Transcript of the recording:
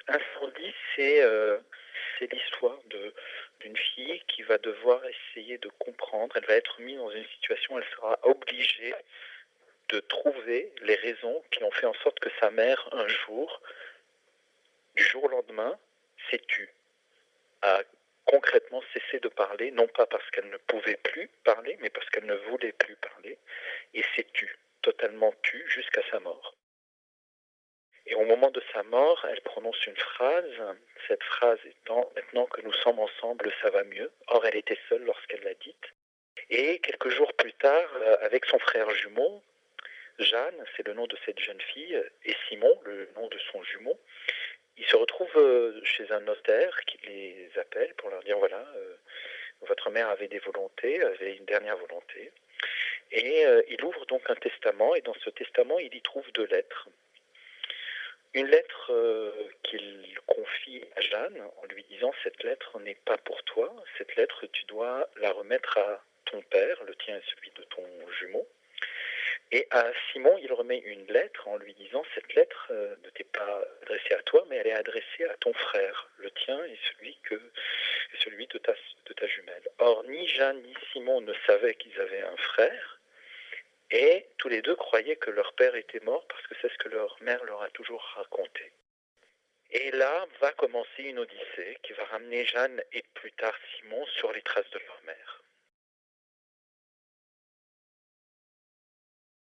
Incendie, c'est l'histoire d'une fille qui va devoir essayer de comprendre. Elle va être mise dans une situation où elle sera obligée de trouver les raisons qui ont fait en sorte que sa mère, un jour, du jour au lendemain, s'est tue, a concrètement cessé de parler, non pas parce qu'elle ne pouvait plus parler, mais parce qu'elle ne voulait plus parler, et s'est tue, totalement tue, jusqu'à sa mort. Et au moment de sa mort, elle prononce une phrase, cette phrase étant «Maintenant que nous sommes ensemble, ça va mieux». Or, elle était seule lorsqu'elle l'a dite. Et quelques jours plus tard, avec son frère jumeau, Jeanne, c'est le nom de cette jeune fille, et Simon, le nom de son jumeau, ils se retrouvent chez un notaire qui les appelle pour leur dire voilà, votre mère avait des volontés, avait une dernière volonté. Et il ouvre donc un testament, et dans ce testament, il y trouve deux lettres. Une lettre qu'il confie à Jeanne en lui disant cette lettre n'est pas pour toi, cette lettre tu dois la remettre à ton père, le tien et celui de ton jumeau. Et à Simon, il remet une lettre en lui disant cette lettre ne t'est pas adressée à toi, mais elle est adressée à ton frère, le tien et celui de ta jumelle. Or, ni Jeanne ni Simon ne savaient qu'ils avaient un frère, et tous les deux croyaient que leur père était mort parce que c'est ce que leur mère leur a toujours raconté. Et là va commencer une odyssée qui va ramener Jeanne et plus tard Simon sur les traces de leur mère.